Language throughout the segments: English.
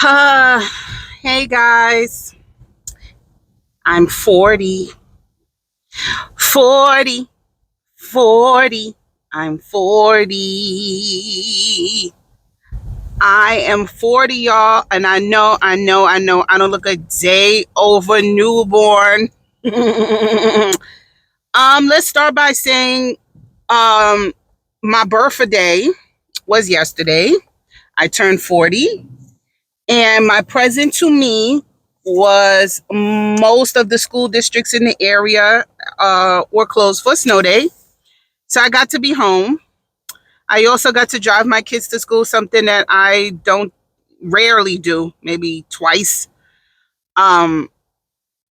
Uh, hey guys, I'm 40, 40, 40. I'm 40. I am 40, y'all, and I don't look a day over newborn. Let's start by saying, um, my birthday was yesterday. I turned 40. And my present to me was most of the school districts in the area were closed for snow day. So I got to be home. I also got to drive my kids to school, something that I don't rarely do, maybe twice. Um,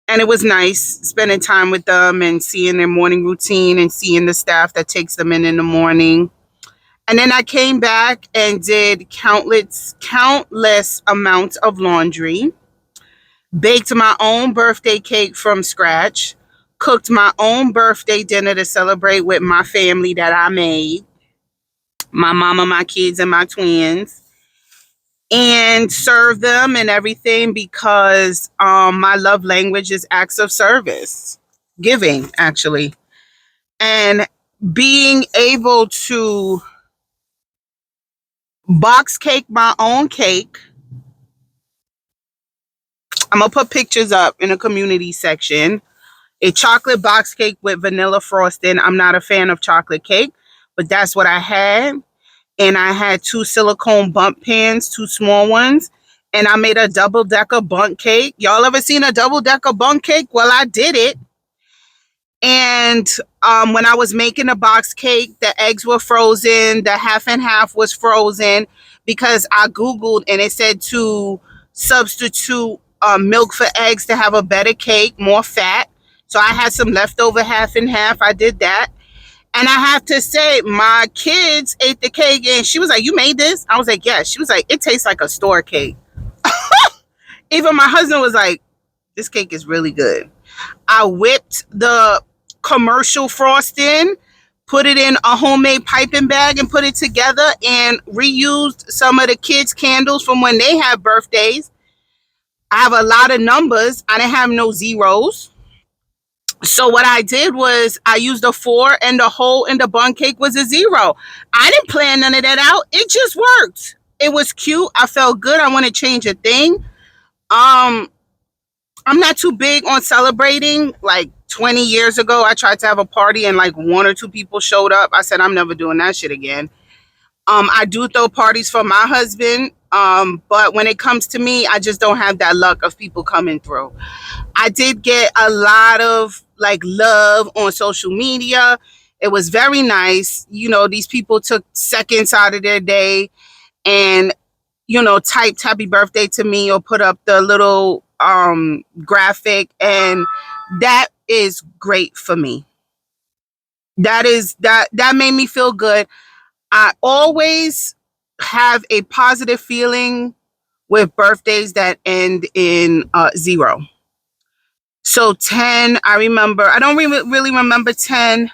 and it was nice spending time with them and seeing their morning routine and seeing the staff that takes them in the morning. And then I came back and did countless amounts of laundry, baked my own birthday cake from scratch, cooked my own birthday dinner to celebrate with my family that I made, my mama, my kids, and my twins, and served them and everything because my love language is acts of service, giving, actually. And being able to box cake my own cake. I'm going to put pictures up in the community section. A chocolate box cake with vanilla frosting. I'm not a fan of chocolate cake, but that's what I had. And I had two silicone bump pans, two small ones. And I made a double decker bundt cake. Y'all ever seen a double decker bundt cake? Well, I did it. And when I was making the box cake, the eggs were frozen, the half and half was frozen because I Googled and it said to substitute milk for eggs to have a better cake, more fat. So I had some leftover half and half. I did that. And I have to say, my kids ate the cake and she was like, "You made this?" I was like, "Yes." She was like, "It tastes like a store cake." Even my husband was like, "This cake is really good." I whipped the commercial frosting, put it in a homemade piping bag, and put it together and reused some of the kids' candles from when they had birthdays. I have a lot of numbers. I didn't have no zeros. So what I did was I used a 4 and the hole in the bun cake was a 0. I didn't plan none of that out. It just worked. It was cute. I felt good. I want to change a thing. Um, I'm not too big on celebrating. Like 20 years ago, I tried to have a party and like one or two people showed up. I said, I'm never doing that shit again. I do throw parties for my husband. But when it comes to me, I just don't have that luck of people coming through. I did get a lot of like love on social media. It was very nice. These people took seconds out of their day and typed happy birthday to me or put up the little graphic, and that is great for me. That made me feel good. I always have a positive feeling with birthdays that end in 0. So 10, I remember. I don't really remember 10,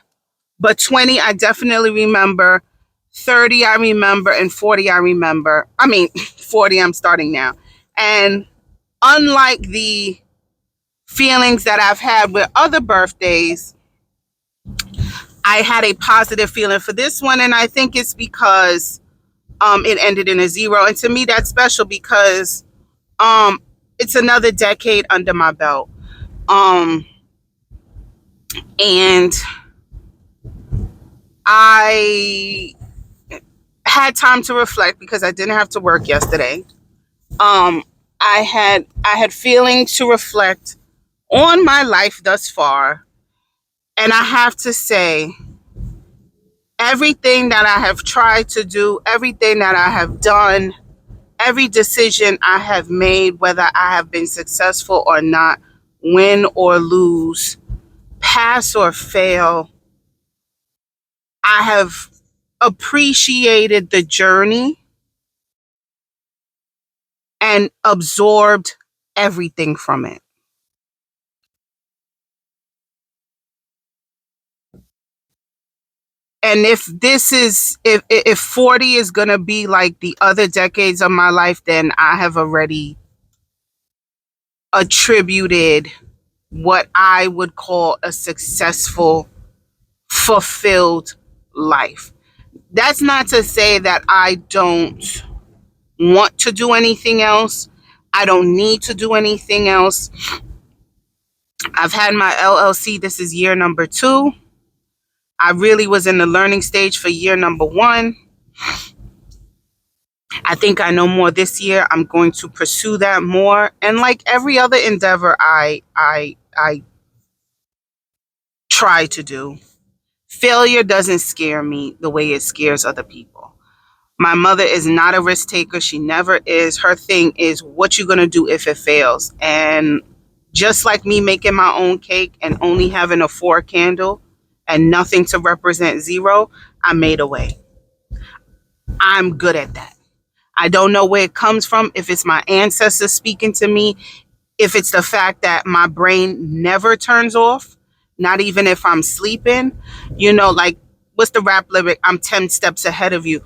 but 20, I definitely remember. 30, I remember, and 40, I remember. I mean, 40, I'm starting now. And unlike the feelings that I've had with other birthdays, I had a positive feeling for this one, and I think it's because it ended in a 0. And to me, that's special because um, it's another decade under my belt. Um, and I had time to reflect because I didn't have to work yesterday. Um, I had feelings to reflect on my life thus far, and I have to say, everything that I have tried to do, everything that I have done, every decision I have made, whether I have been successful or not, win or lose, pass or fail, I have appreciated the journey and absorbed everything from it. And if 40 is going to be like the other decades of my life, then I have already attributed what I would call a successful, fulfilled life. That's not to say that I don't want to do anything else. I don't need to do anything else. I've had my LLC. This is year number 2. I really was in the learning stage for year number 1. I think I know more this year. I'm going to pursue that more. And like every other endeavor I try to do, failure doesn't scare me the way it scares other people. My mother is not a risk taker. She never is. Her thing is what you're going to do if it fails. And just like me making my own cake and only having a 4 candle and nothing to represent 0, I made a way. I'm good at that. I don't know where it comes from, if it's my ancestors speaking to me, if it's the fact that my brain never turns off, not even if I'm sleeping. Like, what's the rap lyric? I'm 10 steps ahead of you.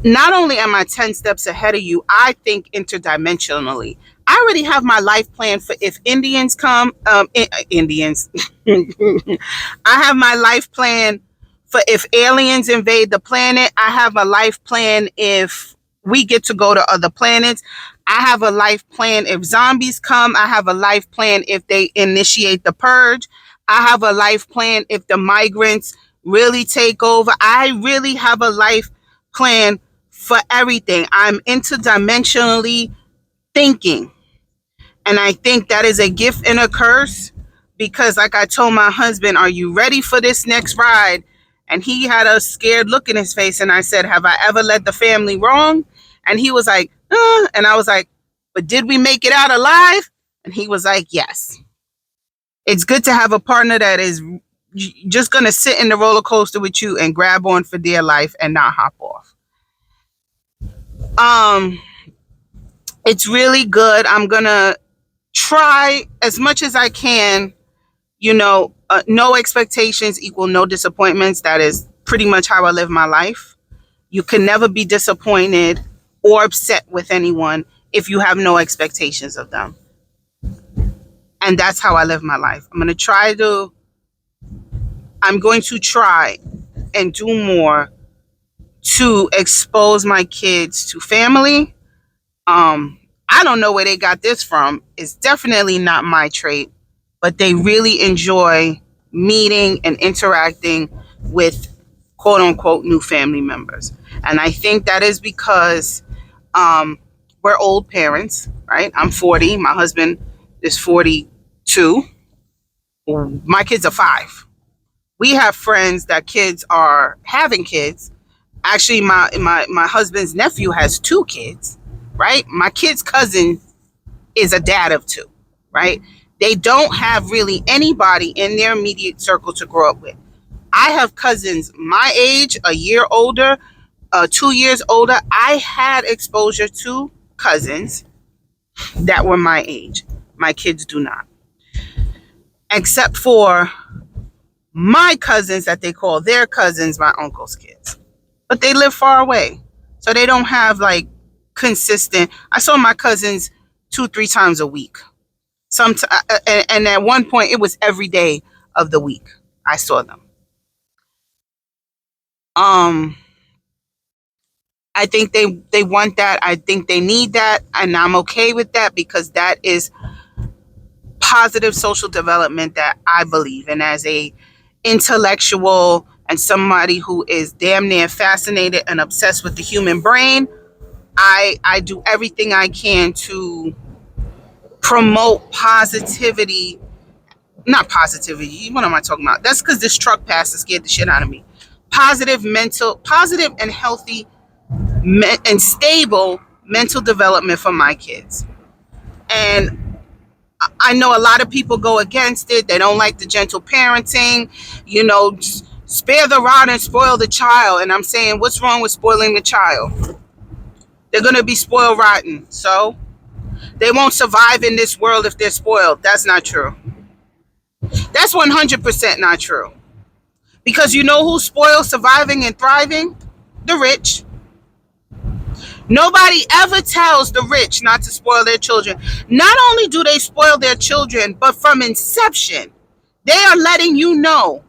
Not only am I 10 steps ahead of you, I think interdimensionally. I already have my life plan for if Indians come, Indians. I have my life plan for if aliens invade the planet. I have a life plan if we get to go to other planets. I have a life plan if zombies come. I have a life plan if they initiate the purge. I have a life plan if the migrants really take over. I really have a life plan for everything. I'm interdimensionally thinking. And I think that is a gift and a curse, because like I told my husband, are you ready for this next ride? And he had a scared look in his face. And I said, have I ever led the family wrong? And he was like, and I was like, but did we make it out alive? And he was like, yes. It's good to have a partner that is just going to sit in the roller coaster with you and grab on for dear life and not hop off. It's really good. I'm going to try as much as I can, no expectations equal no disappointments. That is pretty much how I live my life. You can never be disappointed or upset with anyone if you have no expectations of them. And that's how I live my life. I'm going to try and do more to expose my kids to family. I don't know where they got this from. It's definitely not my trait, but they really enjoy meeting and interacting with quote unquote new family members. And I think that is because we're old parents, right? I'm 40. My husband is 42. My kids are 5. We have friends that kids are having kids. Actually, my husband's nephew has 2 kids, right? My kid's cousin is a dad of 2, right? They don't have really anybody in their immediate circle to grow up with. I have cousins my age, a year older, 2 years older. I had exposure to cousins that were my age. My kids do not. Except for my cousins that they call their cousins, my uncle's kids. But they live far away. So they don't have like consistent. I saw my cousins 2-3 times a week. And at one point it was every day of the week I saw them. I think they want that. I think they need that, and I'm okay with that, because that is positive social development that I believe in as a intellectual and somebody who is damn near fascinated and obsessed with the human brain. I do everything I can to promote positivity. Not positivity. What am I talking about? That's because this truck passed and scared the shit out of me. Positive and healthy and stable mental development for my kids. And I know a lot of people go against it. They don't like the gentle parenting, spare the rod and spoil the child. And I'm saying, what's wrong with spoiling the child? They're going to be spoiled rotten. So they won't survive in this world if they're spoiled. That's not true. That's 100% not true. Because you know who's spoiled, surviving, and thriving? The rich. Nobody ever tells the rich not to spoil their children. Not only do they spoil their children, but from inception, they are letting you know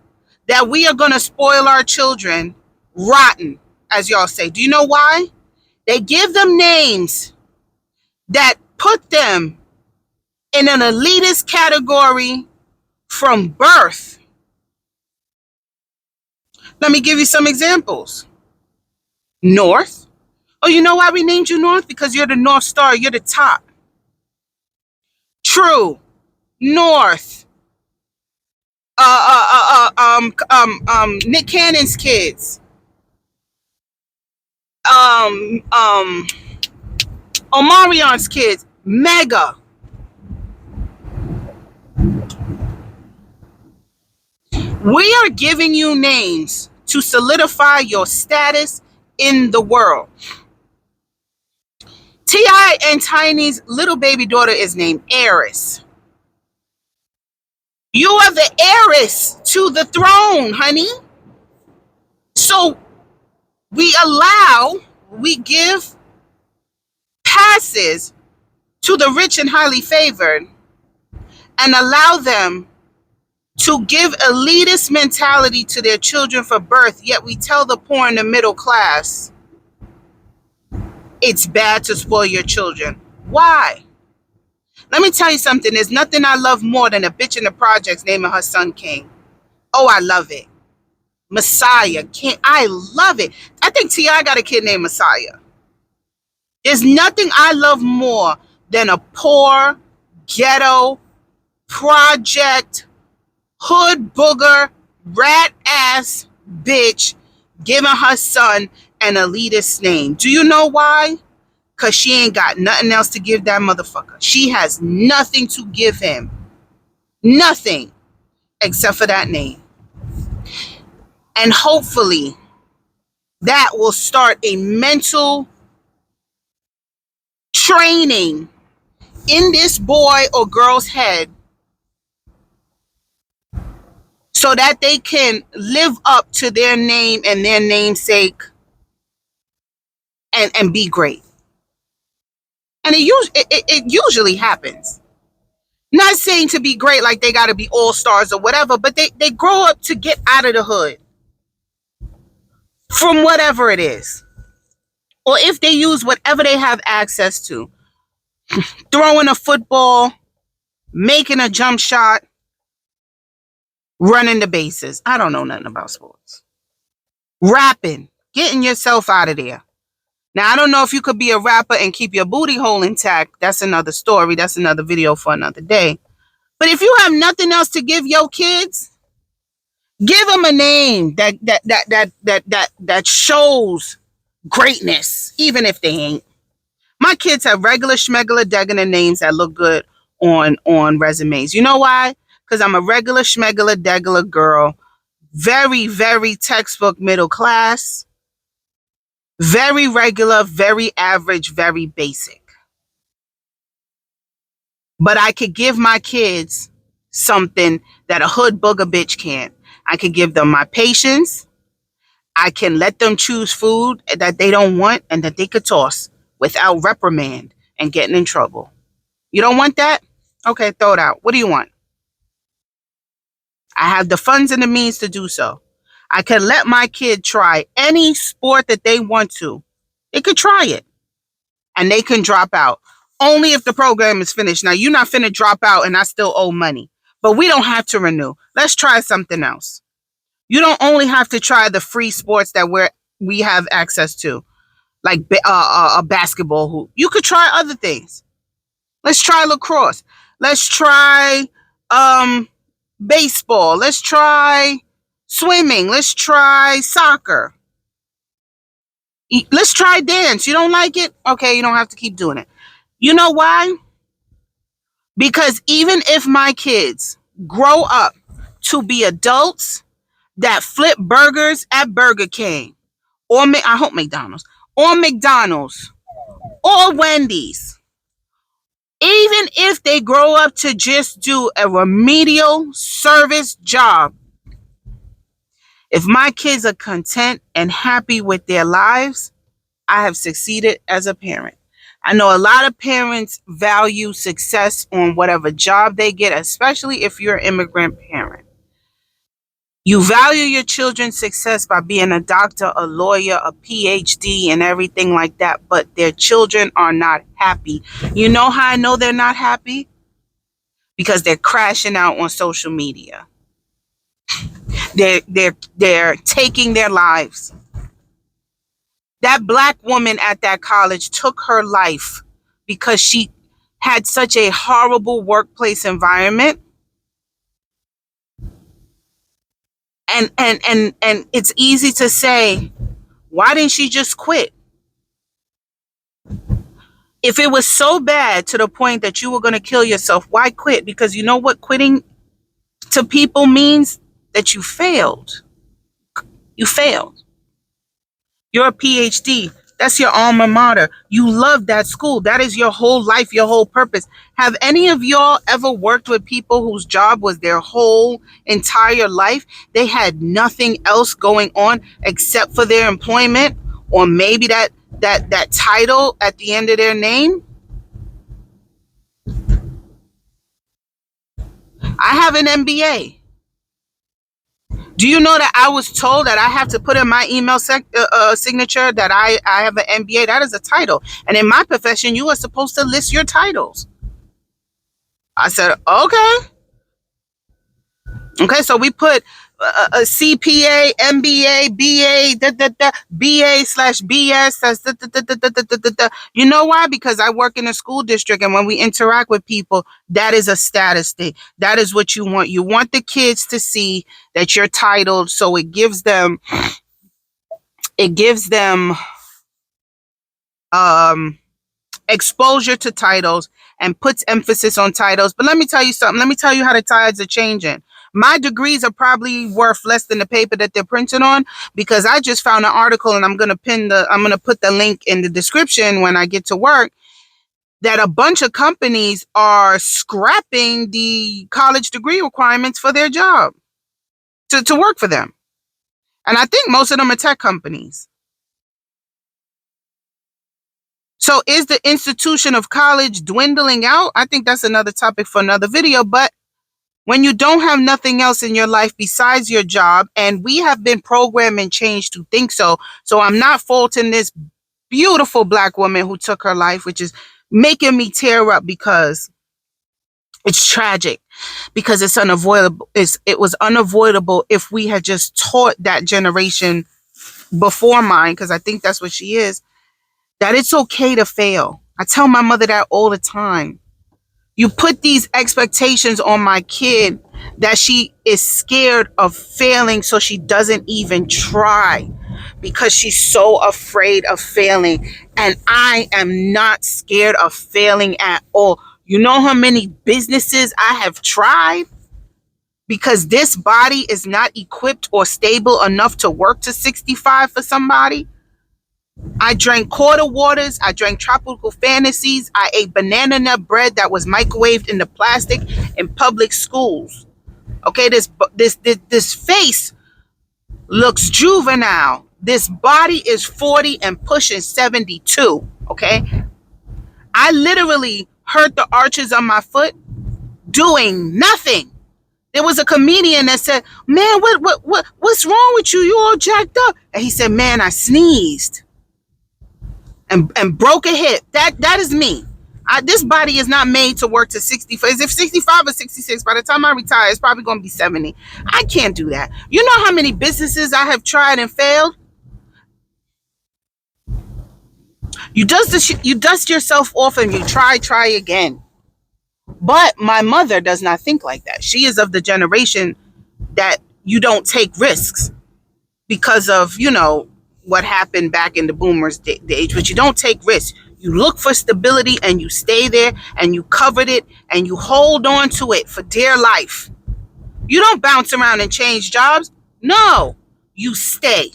that we are going to spoil our children rotten, as y'all say. Do you know why? They give them names that put them in an elitist category from birth. Let me give you some examples. North. Oh, you know why we named you North? Because you're the North Star. You're the top. True. North. Nick Cannon's kids. Omarion's kids. Mega. We are giving you names to solidify your status in the world. T.I. and Tiny's little baby daughter is named Eris. You are the heiress to the throne, honey. So we give passes to the rich and highly favored and allow them to give elitist mentality to their children for birth, yet we tell the poor and the middle class it's bad to spoil your children. Why? Let me tell you something. There's nothing I love more than a bitch in the projects naming her son King. Oh, I love it. Messiah, King. I love it. I think T.I. got a kid named Messiah. There's nothing I love more than a poor, ghetto, project, hood booger, rat ass bitch giving her son an elitist name. Do you know why? Because she ain't got nothing else to give that motherfucker. She has nothing to give him. Nothing except for that name. And hopefully that will start a mental training in this boy or girl's head so that they can live up to their name and their namesake and be great. And it usually happens. Not saying to be great like they got to be all stars or whatever, but they grow up to get out of the hood from whatever it is. Or if they use whatever they have access to, throwing a football, making a jump shot, running the bases. I don't know nothing about sports. Rapping, getting yourself out of there. Now, I don't know if you could be a rapper and keep your booty hole intact. That's another story. That's another video for another day. But if you have nothing else to give your kids, give them a name that shows greatness, even if they ain't. My kids have regular schmegula degular names that look good on resumes. You know why? Because I'm a regular schmegula degular girl, very, very textbook middle class, very regular, very average, very basic. But I could give my kids something that a hood booger bitch can't. I could give them my patience. I can let them choose food that they don't want and that they could toss without reprimand and getting in trouble. You don't want that? Okay, throw it out. What do you want? I have the funds and the means to do so. I can let my kid try any sport that they want to. They could try it. And they can drop out. Only if the program is finished. Now, you're not finna drop out and I still owe money. But we don't have to renew. Let's try something else. You don't only have to try the free sports that we have access to. Like a basketball hoop. You could try other things. Let's try lacrosse. Let's try baseball. Let's try swimming. Let's try soccer. Let's try dance. You don't like it? Okay, you don't have to keep doing it. You know why? Because even if my kids grow up to be adults that flip burgers at Burger King, or I hope McDonald's, or Wendy's, even if they grow up to just do a remedial service job, If my kids are content and happy with their lives, I have succeeded as a parent. I know a lot of parents value success on whatever job they get, especially if you're an immigrant parent. You value your children's success by being a doctor, a lawyer, a PhD, and everything like that, but their children are not happy. You know how I know they're not happy? Because they're crashing out on social media. They're taking their lives. That black woman at that college took her life because she had such a horrible workplace environment. And it's easy to say, why didn't she just quit? If it was so bad to the point that you were going to kill yourself, why quit? Because you know what quitting to people means? That you failed. You failed. You're a PhD. That's your alma mater. You love that school. That is your whole life, your whole purpose. Have any of y'all ever worked with people whose job was their whole entire life? They had nothing else going on except for their employment, or maybe that title at the end of their name? I have an MBA. Do you know that I was told that I have to put in my email signature that I have an MBA? That is a title. And in my profession, you are supposed to list your titles. I said, okay. Okay, so we put a CPA, MBA, BA, BA/BS. You know why? Because I work in a school district, and when we interact with people, that is a status thing. That is what you want. You want the kids to see that you're titled, so it gives them exposure to titles and puts emphasis on titles. But let me tell you something. Let me tell you how the tides are changing. My degrees are probably worth less than the paper that they're printed on, because I just found an article, and I'm going to put the link in the description when I get to work, that a bunch of companies are scrapping the college degree requirements for their job to work for them. And I think most of them are tech companies. So is the institution of college dwindling out? I think that's another topic for another video. But when you don't have nothing else in your life besides your job, and we have been programmed and changed to think so. So I'm not faulting this beautiful black woman who took her life, which is making me tear up, because it's tragic, because it's unavoidable. It was unavoidable if we had just taught that generation before mine, because I think that's what she is, that it's okay to fail. I tell my mother that all the time. You put these expectations on my kid that she is scared of failing, so she doesn't even try, because she's so afraid of failing. And I am not scared of failing at all. You know how many businesses I have tried? Because this body is not equipped or stable enough to work to 65 for somebody. I drank quarter waters. I drank tropical fantasies. I ate banana nut bread that was microwaved into plastic in public schools. Okay, this face looks juvenile. This body is 40 and pushing 72. Okay, I literally hurt the arches on my foot doing nothing. There was a comedian that said, "Man, what's wrong with you? You all jacked up." And he said, "Man, I sneezed and broke a hip." That is me. This body is not made to work to 65. Is it 65 or 66? By the time I retire, it's probably going to be 70. I can't do that. You know how many businesses I have tried and failed? You dust yourself off and you try again. But my mother does not think like that. She is of the generation that you don't take risks because of, what happened back in the boomers' age. But you don't take risks. You look for stability and you stay there and you covered it and you hold on to it for dear life. You don't bounce around and change jobs. No, you stay.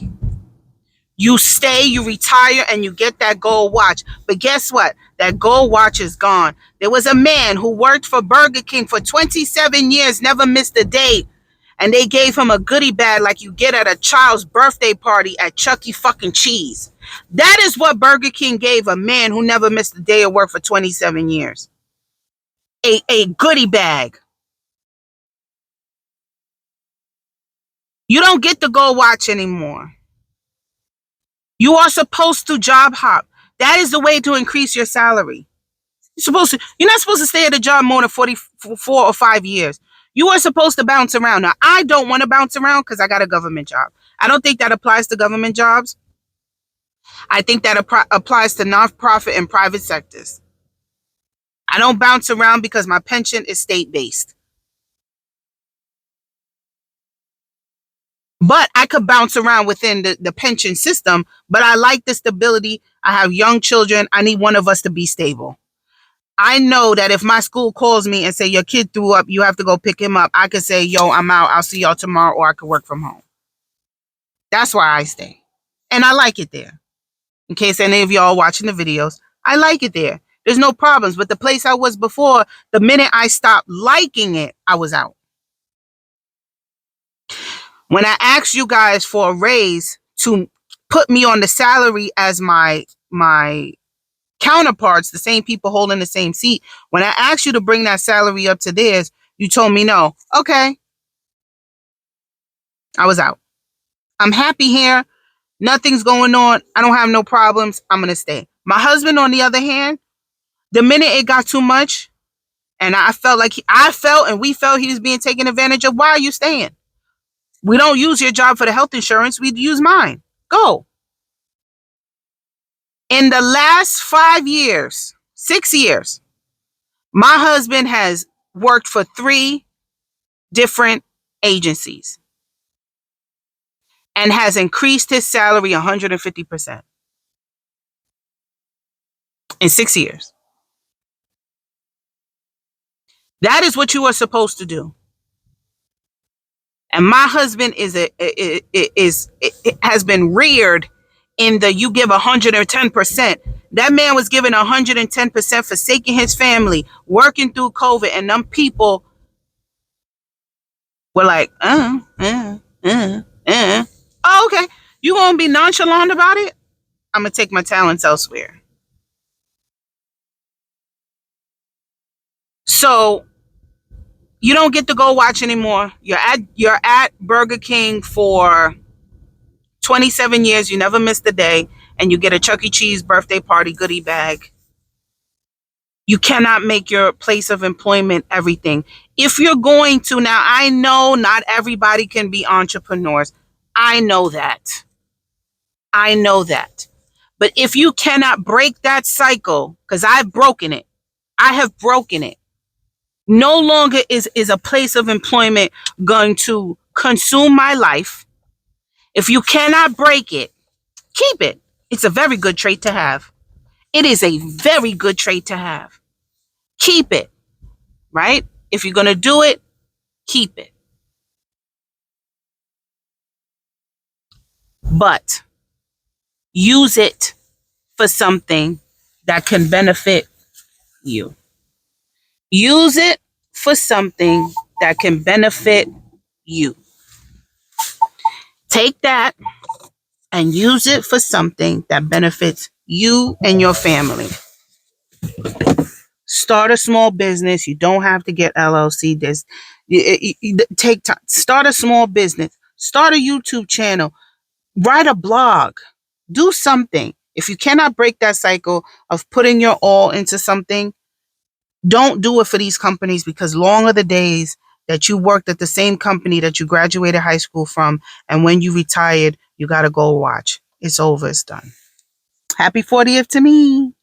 You stay, you retire, and you get that gold watch. But guess what? That gold watch is gone. There was a man who worked for Burger King for 27 years, never missed a day. and they gave him a goodie bag like you get at a child's birthday party at Chuck E. fucking Cheese. That is what Burger King gave a man who never missed a day of work for 27 years. A goodie bag. You don't get to go watch anymore. You are supposed to job hop. That is the way to increase your salary. You're not supposed to stay at a job more than 44 or 5 years. You are supposed to bounce around. Now, I don't want to bounce around because I got a government job. I don't think that applies to government jobs. I think that applies to nonprofit and private sectors. I don't bounce around because my pension is state-based. But I could bounce around within the pension system, but I like the stability. I have young children. I need one of us to be stable. I know that if my school calls me and say, your kid threw up, you have to go pick him up, I could say, yo, I'm out. I'll see y'all tomorrow, or I could work from home. That's why I stay. And I like it there. In case any of y'all watching the videos, I like it there. There's no problems. But the place I was before, the minute I stopped liking it, I was out. When I asked you guys for a raise to put me on the salary as my counterparts, the same people holding the same seat, when I asked you to bring that salary up to theirs, you told me no. Okay. I was out. I'm happy here. Nothing's going on. I don't have no problems. I'm going to stay. My husband, on the other hand, the minute it got too much and I felt and we felt he was being taken advantage of, why are you staying? We don't use your job for the health insurance. We use mine. Go. In the last 5 years, 6 years, my husband has worked for 3 different agencies and has increased his salary 150% in 6 years. That is what you are supposed to do. And my husband has been reared in the you give 110%. That man was giving 110%, forsaking his family, working through COVID, and them people were like, oh, okay. You gonna be nonchalant about it? I'm gonna take my talents elsewhere. So you don't get to go watch anymore. You're at Burger King for 27 years. You never missed a day, and you get a Chuck E. Cheese birthday party goodie bag. You cannot make your place of employment everything. If you're going to, now I know not everybody can be entrepreneurs. I know that. But if you cannot break that cycle, because I've broken it, I have broken it. No longer is a place of employment going to consume my life. If you cannot break it, keep it. It's a very good trait to have. It is a very good trait to have. Keep it, right? If you're going to do it, keep it. But use it for something that can benefit you. Use it for something that can benefit you. Take that and use it for something that benefits you and your family. Start a small business. You don't have to get LLC. Take time. Start a small business. Start a YouTube channel. Write a blog. Do something. If you cannot break that cycle of putting your all into something, don't do it for these companies, because long are the days that you worked at the same company that you graduated high school from, and when you retired, you got to go watch. It's over. It's done. Happy 40th to me.